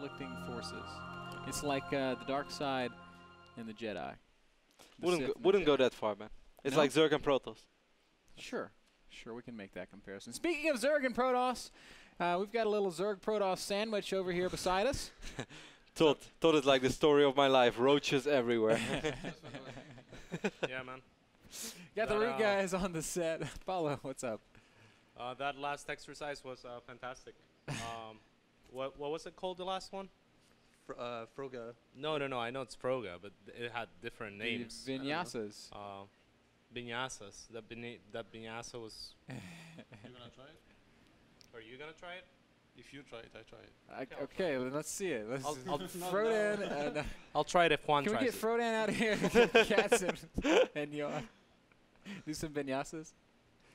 conflicting forces. It's like the dark side and the Jedi. Wouldn't go that far, man. It's like Zerg and Protoss. Sure. Sure, we can make that comparison. Speaking of Zerg and Protoss, we've got a little Zerg Protoss sandwich over here beside us. Thought it's like the story of my life. Roaches everywhere. Yeah, man. Got the root guys on the set. Paulo, what's up? That last exercise was fantastic. What was it called, the last one? Froga. No, I know it's Froga, but it had different names. Vinyasas. Vinyasas. That vinyasa was... You gonna try it? Are you gonna try it? If you try it, I try it. Okay, then let's see it. Let's I'll Frodan. I'll try it if Juan Can we tries get it. Frodan out here? Cats and Yoa. Do some vinyasas?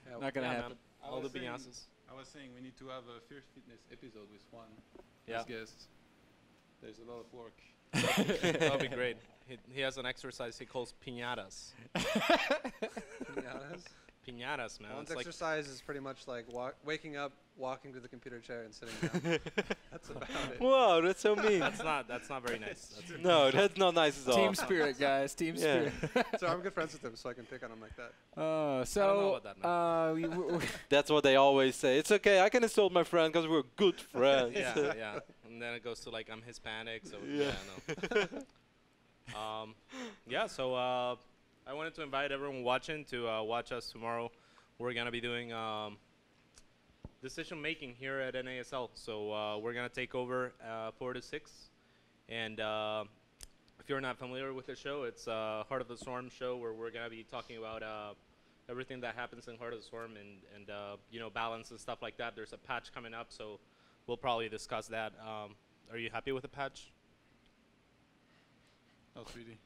Yeah, Not gonna happen. Man. All the vinyasas. I was saying we need to have a Fierce Fitness episode with Juan Yeah. as guest. There's a lot of work. That'll be great. He has an exercise he calls piñatas. Piñatas? Piñatas, man. One's It's like exercise is pretty much like waking up, walking to the computer chair, and sitting down. That's about it. Wow, that's so mean. that's not very nice. No, that's not nice at all. Team spirit, guys. Team spirit. So I'm good friends with him, so I can pick on him like that. I don't know about that, That's what they always say. It's okay, I can insult my friend because we're good friends. yeah. And then it goes to like I'm Hispanic, so Yeah. no. Yeah, so I wanted to invite everyone watching to watch us tomorrow. We're gonna be doing decision making here at NASL. So we're gonna take over 4 to 6, and if you're not familiar with the show, it's Heart of the Storm show where we're gonna be talking about everything that happens in Heart of the Storm and you know, balance and stuff like that. There's a patch coming up, so we'll probably discuss that. Are you happy with the patch? Not really.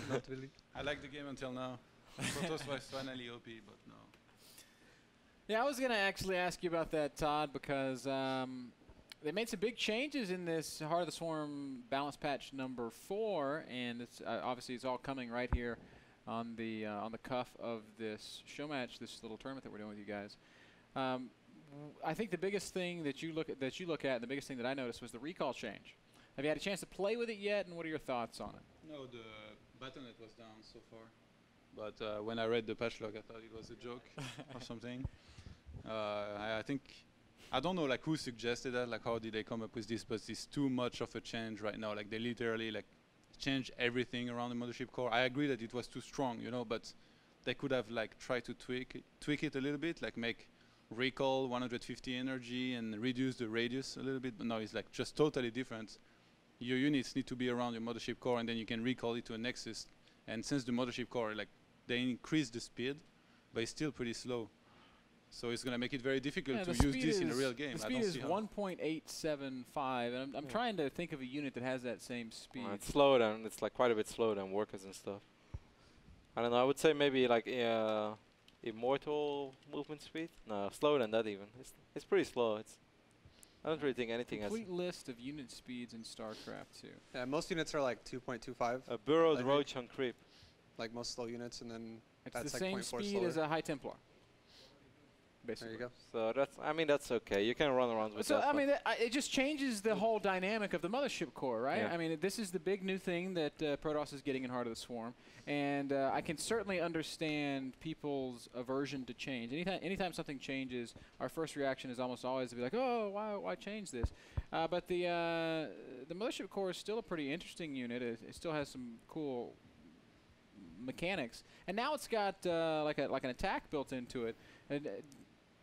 Not really. I like the game until now. Protoss was finally OP, but no. Yeah, I was going to actually ask you about that, Todd, because they made some big changes in this Heart of the Swarm balance patch number 4, and it's obviously it's all coming right here on the cuff of this show match, this little tournament that we're doing with you guys. I think the biggest thing that you look at, and the biggest thing that I noticed was the recall change. Have you had a chance to play with it yet, and what are your thoughts on it? No, the Battle.net was down so far. But when I read the patch log, I thought it was a joke or something. I think, I don't know like who suggested that, like how did they come up with this, but it's too much of a change right now. Like they literally like changed everything around the Mothership core. I agree that it was too strong, you know, but they could have like tried to tweak it a little bit, like make recall 150 energy and reduce the radius a little bit, but no, it's like just totally different. Your units need to be around your Mothership core, and then you can recall it to a Nexus. And since the Mothership core, like they increase the speed, but it's still pretty slow. So it's going to make it very difficult to use this in a real game. The speed is 1.875, and I'm trying to think of a unit that has that same speed. It's slower than, it's like quite a bit slower than workers and stuff. I don't know, I would say maybe like immortal movement speed? No, slower than that even. It's pretty slow. I don't really think anything has... Complete list of unit speeds in StarCraft 2. Yeah, most units are like 2.25. A burrowed roach on creep. Like most slow units, and then it's that's the like same 0.4 speed slower. as a High Templar. Basically. There you go. So that's, I mean, that's okay. You can run around with that. So I mean, it just changes the whole dynamic of the Mothership core, right? Yeah. I mean, this is the big new thing that Protoss is getting in Heart of the Swarm, and I can certainly understand people's aversion to change. Anytime something changes, our first reaction is almost always to be like, "Oh, why change this?" But the Mothership core is still a pretty interesting unit. It still has some cool mechanics, and now it's got like an attack built into it.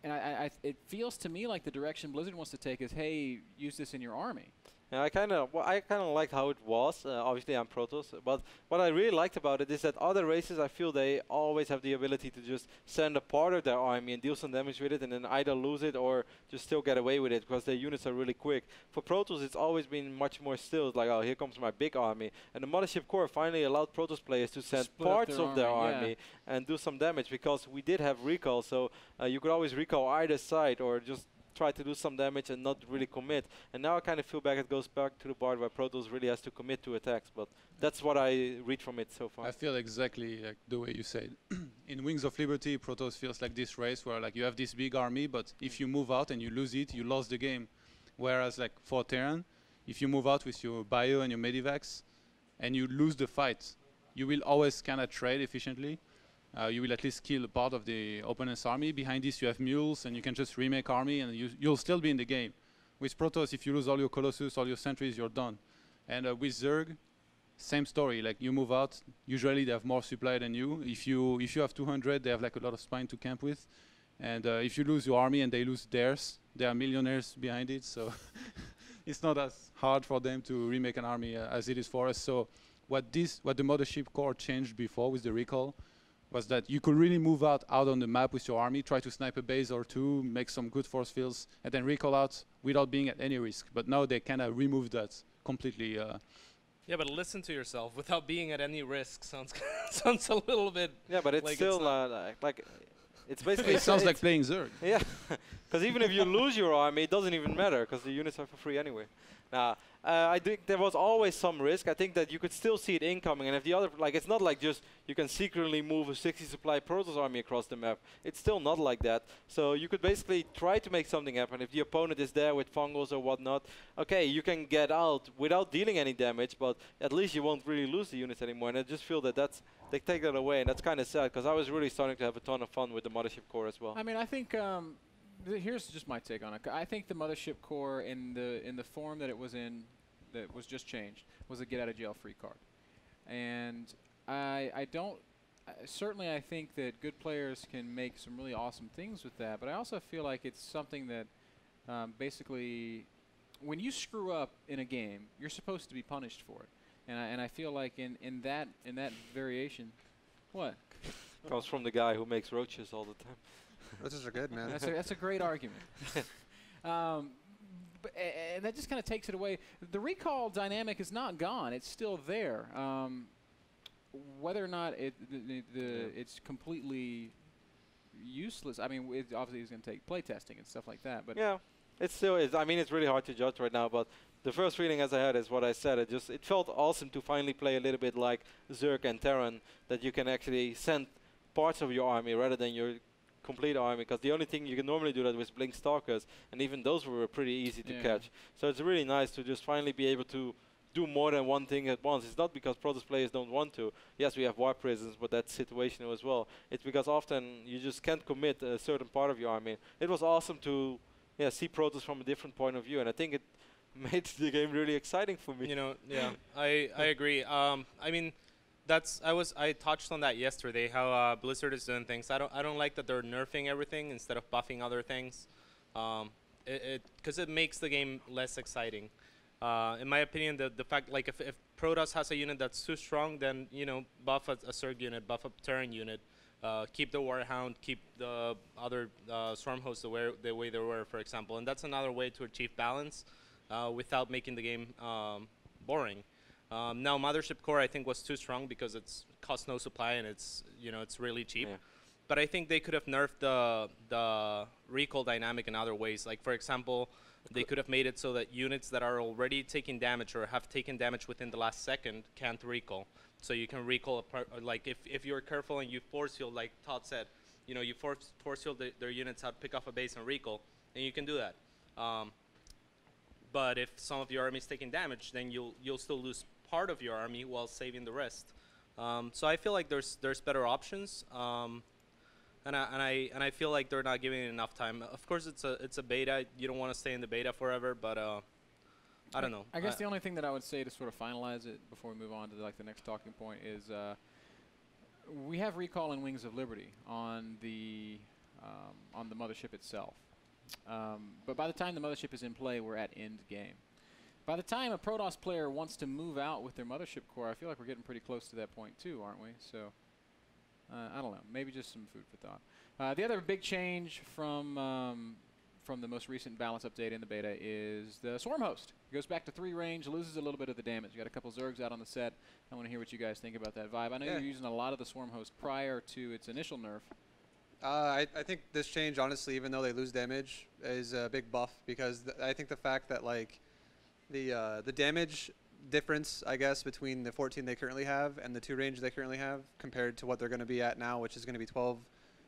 And it feels to me like the direction Blizzard wants to take is, hey, use this in your army. And I kind of liked how it was. Obviously, I'm Protoss, but what I really liked about it is that other races, I feel they always have the ability to just send a part of their army and deal some damage with it, and then either lose it or just still get away with it because their units are really quick. For Protoss, it's always been much more still. It's like, oh, here comes my big army, and the Mothership core finally allowed Protoss players to send parts of their army and do some damage because we did have recall, so you could always recall either side or just try to do some damage and not really commit. And now I kind of feel back it goes back to the part where Protoss really has to commit to attacks, but that's what I read from it so far. I feel exactly like the way you said. In Wings of Liberty, Protoss feels like this race where like you have this big army, but if you move out and you lose it, you lost the game. Whereas like for Terran, if you move out with your bio and your medivacs, and you lose the fight, you will always kind of trade efficiently. You will at least kill a part of the opponent's army. Behind this, you have mules, and you can just remake army, and you'll still be in the game. With Protoss, if you lose all your Colossus, all your sentries, you're done. And with Zerg, same story. Like you move out, usually they have more supply than you. If you have 200, they have like a lot of spine to camp with. And if you lose your army and they lose theirs, there are millionaires behind it. So it's not as hard for them to remake an army as it is for us. So what the Mothership core changed before with the recall was that you could really move out on the map with your army, try to snipe a base or two, make some good force fields, and then recall out without being at any risk. But now they kind of removed that completely. Yeah, but listen to yourself. Without being at any risk sounds sounds a little bit. Yeah, but it's like still like it's basically. It sounds like playing Zerg. Yeah, because even if you lose your army, it doesn't even matter because the units are for free anyway. Now, I think there was always some risk. I think that you could still see it incoming, and if the other, like, it's not like just you can secretly move a 60 supply Protoss army across the map. It's still not like that. So you could basically try to make something happen. If the opponent is there with fungals or whatnot, okay, you can get out without dealing any damage, but at least you won't really lose the units anymore. And I just feel that they take that away, and that's kind of sad because I was really starting to have a ton of fun with the Mothership core as well. I mean, I think here's just my take on it. I think the Mothership core in the form that it was in, that was just changed, was a get out of jail free card, and I certainly I think that good players can make some really awesome things with that, but I also feel like it's something that basically when you screw up in a game, you're supposed to be punished for it, and I feel like in that variation, what comes from the guy who makes roaches all the time. Roaches are good, man. That's a great argument. And that just kind of takes it away. The recall dynamic is not gone. It's still there. Whether or not it's completely useless, I mean, it obviously is going to take playtesting and stuff like that. But yeah, it still is. I mean, it's really hard to judge right now, but the first feeling as I had is what I said. It felt awesome to finally play a little bit like Zerg and Terran, that you can actually send parts of your army rather than your complete army, because the only thing you can normally do that with Blink Stalkers, and even those were pretty easy to catch. So it's really nice to just finally be able to do more than one thing at once. It's not because Protoss players don't want to. Yes, we have war prisons, but that's situational as well. It's because often you just can't commit a certain part of your army. It was awesome to see Protoss from a different point of view, and I think it made the game really exciting for me. You know, yeah, I agree. I mean, I touched on that yesterday, how Blizzard is doing things. I don't like that they're nerfing everything instead of buffing other things, because it makes the game less exciting. In my opinion, the fact, like, if Protoss has a unit that's too strong, then buff a Zerg unit, buff a Terran unit, keep the Warhound, keep the other Swarm hosts the way they were, for example, and that's another way to achieve balance without making the game boring. Now Mothership core I think was too strong because it's costs no supply and it's really cheap. Yeah. But I think they could have nerfed the recall dynamic in other ways. Like, for example, they could have made it so that units that are already taking damage or have taken damage within the last second can't recall. So you can recall like if you're careful and you force field, like Todd said, you force field their units out, pick off a base and recall, and you can do that. But if some of your army is taking damage, then you'll still lose part of your army while saving the rest. So I feel like there's better options, and I feel like they're not giving it enough time. Of course, it's a beta. You don't want to stay in the beta forever, but I don't know. I guess the only thing that I would say to sort of finalize it before we move on to like the next talking point is we have recall in Wings of Liberty on the Mothership itself. But by the time the Mothership is in play, we're at end game. By the time a Protoss player wants to move out with their Mothership core, I feel like we're getting pretty close to that point too, aren't we? So, I don't know. Maybe just some food for thought. The other big change from the most recent balance update in the beta is the Swarm host. It goes back to 3 range, loses a little bit of the damage. You got a couple Zergs out on the set. I want to hear what you guys think about that vibe. I know you're using a lot of the Swarm host prior to its initial nerf. I think this change, honestly, even though they lose damage, is a big buff because I think the fact that like the damage difference, I guess, between the 14 they currently have and the 2 range they currently have compared to what they're going to be at now, which is going to be 12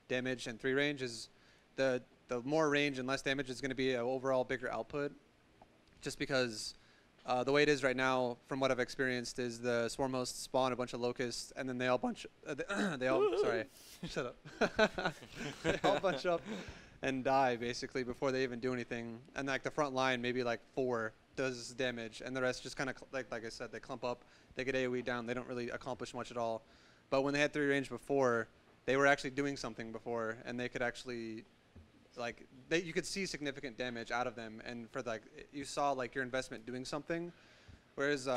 damage and 3 range, is the more range and less damage is going to be an overall bigger output, just because The way it is right now, from what I've experienced, is the swarm hosts spawn a bunch of locusts, and then they all bunch. They all sorry, shut up. They all bunch up and die basically before they even do anything. And like the front line, maybe like 4 does damage, and the rest just kind of like I said, they clump up. They get AOE down. They don't really accomplish much at all. But when they had 3 range before, they were actually doing something before, and they could actually. Like you could see significant damage out of them, and for like you saw like your investment doing something, whereas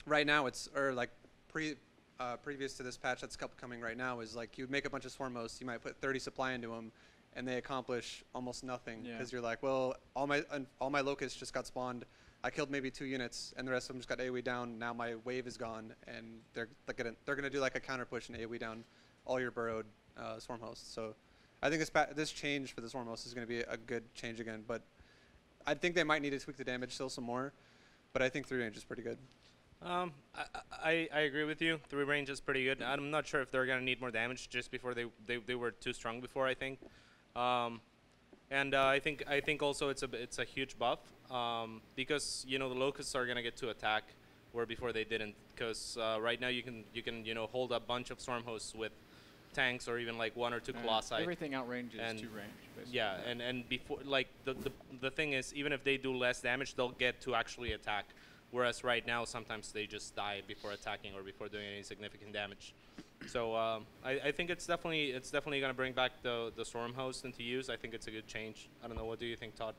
right now it's like previous to this patch that's coming right now is like you would make a bunch of swarm hosts, you might put 30 supply into them, and they accomplish almost nothing because you're like, well, all my locusts just got spawned, I killed maybe 2 units, and the rest of them just got AOE down. Now my wave is gone, and they're gonna do like a counter push and AOE down all your burrowed swarm hosts. So. I think this change for the swarm host is going to be a good change again, but I think they might need to tweak the damage still some more, but I think 3 range is pretty good. I agree with you. 3 range is pretty good. I'm not sure if they're going to need more damage just before they were too strong before, I think. And I think also it's a huge buff because the locusts are going to get to attack where before they didn't, because right now you can hold a bunch of swarm hosts with tanks or even like 1 or 2 colossi. Everything outranges 2 range. Basically. Yeah, and before like the thing is, even if they do less damage, they'll get to actually attack. Whereas right now, sometimes they just die before attacking or before doing any significant damage. So I think it's definitely gonna bring back the swarm host into use. I think it's a good change. I don't know. What do you think, Todd?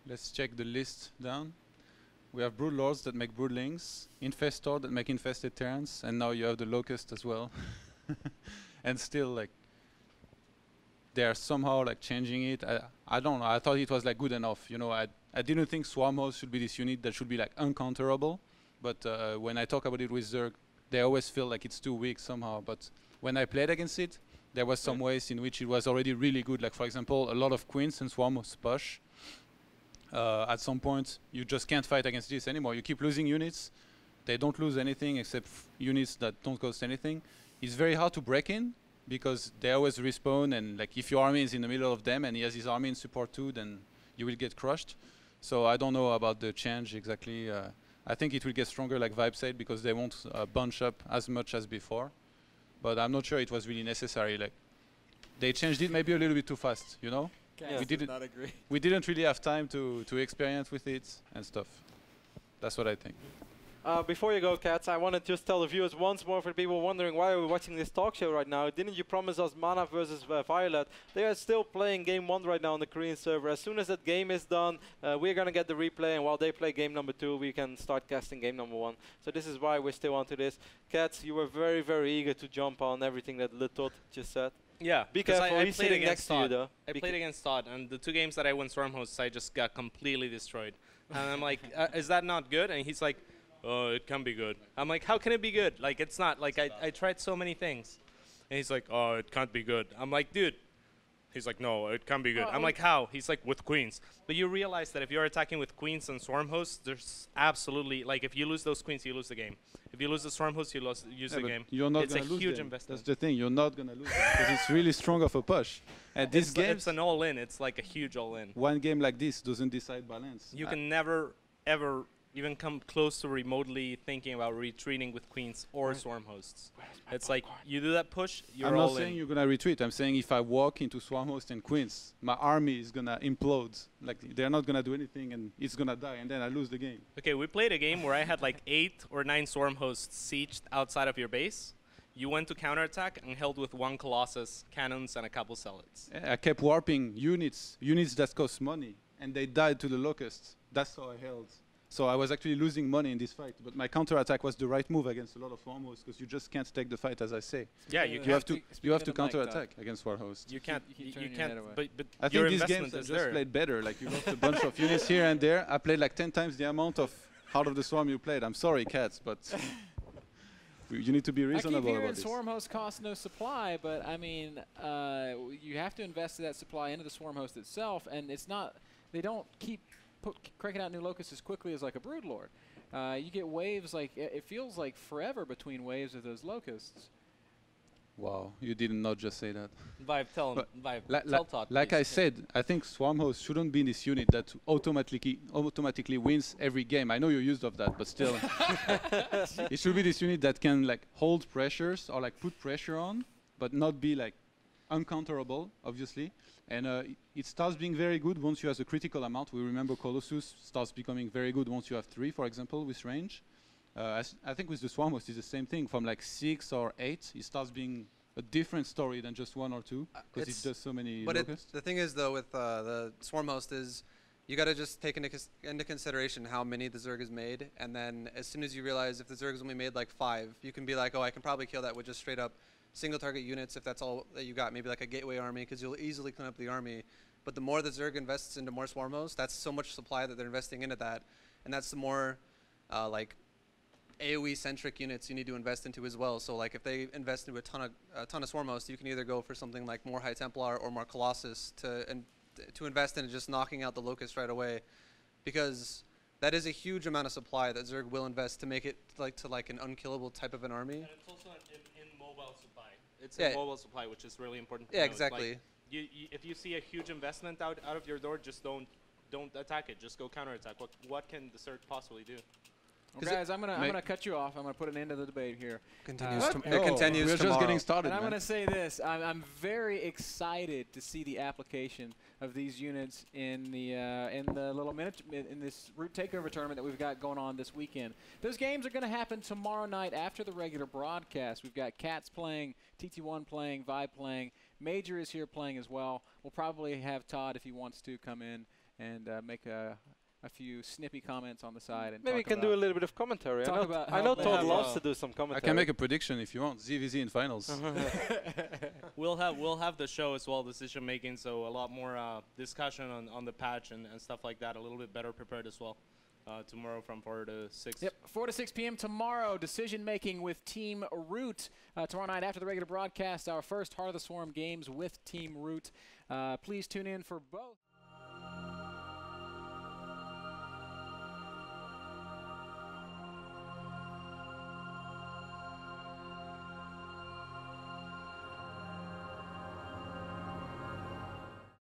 Let's check the list down. We have Brood Lords that make Broodlings, Infestor that make Infested Terrans, and now you have the Locust as well. And still, like, they are somehow like changing it. I don't know. I thought it was like good enough. I didn't think Swarm Host should be this unit that should be like uncounterable. But when I talk about it with Zerg, they always feel like it's too weak somehow. But when I played against it, there was some ways in which it was already really good. Like for example, a lot of Queens and Swarm Host push. At some point, you just can't fight against this anymore. You keep losing units. They don't lose anything except units that don't cost anything. It's very hard to break in because they always respawn, and like if your army is in the middle of them and he has his army in support too, then you will get crushed. So I don't know about the change exactly. I think it will get stronger, like Vibe said, because they won't bunch up as much as before. But I'm not sure it was really necessary. Like they changed it maybe a little bit too fast, Yeah. We didn't really have time to experience with it and stuff. That's what I think. Before you go, Cats, I want to just tell the viewers once more, for people wondering why are we watching this talk show right now. Didn't you promise us Mana versus Violet? They are still playing game 1 right now on the Korean server. As soon as that game is done, we're going to get the replay, and while they play game number 2, we can start casting game number 1. So this is why we're still onto this. Cats, you were very, very eager to jump on everything that Litot just said. Yeah, be careful. He's sitting next to you, though. I played against Todd, and the 2 games that I won Storm Hosts, I just got completely destroyed. And I'm like, is that not good? And he's like, oh, it can be good. I'm like, how can it be good? Like, it's not. Like, I tried so many things. And he's like, oh, it can't be good. I'm like, dude. He's like, no, it can be good. I'm like, how? He's like, with queens. But you realize that if you're attacking with queens and swarm hosts, there's absolutely, like, if you lose those queens, you lose the game. If you lose the swarm hosts, you lose the game. You're not it's a lose huge them. investment. That's the thing. You're not going to lose because it's really strong of a push. And this game, it's an all-in. It's like a huge all-in. One game like this doesn't decide balance. You can never, ever even come close to remotely thinking about retreating with queens or swarm hosts. It's like you do that push, you're all in. I'm not saying you're gonna retreat. I'm saying if I walk into swarm host and queens, my army is gonna implode. Like they're not gonna do anything, and it's gonna die, and then I lose the game. Okay, we played a game where I had like 8 or 9 swarm hosts sieged outside of your base. You went to counterattack and held with 1 Colossus, cannons, and a couple zealots. I kept warping units that cost money, and they died to the locusts. That's how I held. So I was actually losing money in this fight, but my counterattack was the right move against a lot of swarm hosts because you just can't take the fight, as I say. Yeah, you have to counterattack against swarm hosts. You can't. But I think these games I just played better. Like you lost a bunch of units here and there. I played like 10 times the amount of Heart of the Swarm you played. I'm sorry, Cats, but you need to be reasonable about this. I keep hearing swarm host costs no supply, but I mean, you have to invest that supply into the swarm host itself, and it's not. They don't keep cranking out new locusts as quickly as like a brood lord. You get waves like it feels like forever between waves of those locusts. Wow, you did not just say that. Vibe, tell him. But Vibe, tell Todd. Like please. I said, I think Swarm Host shouldn't be this unit that automatically wins every game. I know you're used of that, but still, it should be this unit that can like hold pressures or like put pressure on, but not be like uncounterable, obviously. And it starts being very good once you have a critical amount. We remember Colossus starts becoming very good once you have 3, for example, with range. I think with the Swarm Host, it's the same thing. From like 6 or 8, it starts being a different story than just 1 or 2, because it does so many locusts. The thing is, though, with the Swarm Host is you got to just take into consideration how many the Zerg is made, and then as soon as you realize if the Zerg is only made like 5, you can be like, oh, I can probably kill that with just straight up single target units if that's all that you got, maybe like a gateway army, because you'll easily clean up the army. But the more the Zerg invests into more Swarm Hosts, that's so much supply that they're investing into that, and that's the more like AoE-centric units you need to invest into as well. So like if they invest into a ton of Swarm Hosts, you can either go for something like more High Templar or more Colossus to invest in just knocking out the Locust right away, because that is a huge amount of supply that Zerg will invest to make it like an unkillable type of an army. And it's also in mobile supply. It's in mobile supply, which is really important to Yeah, know. exactly. Like if you see a huge investment out of your door, just don't attack it. Just go counterattack. What can the Zerg possibly do? Well, guys, I'm gonna cut you off. I'm gonna put an end to the debate here. Continues We're just tomorrow. getting started. And I'm man. going to say this. I'm very excited to see the application of these units in the little in this root takeover tournament that we've got going on this weekend. Those games are going to happen tomorrow night after the regular broadcast. We've got Cats playing, TT1 playing, Vibe playing. Major is here playing as well. We'll probably have Todd, if he wants to, come in and make a few snippy comments on the side. And maybe we can do a little bit of commentary. I know Todd loves to do some commentary. I can make a prediction if you want. ZVZ in finals. We'll have the show as well, decision making, so a lot more discussion on the patch and stuff like that. A little bit better prepared as well. Tomorrow from 4 to 6. Yep, 4 to 6 p.m. tomorrow. Decision making with Team Root. Tomorrow night after the regular broadcast, our first Heart of the Swarm games with Team Root. Please tune in for both.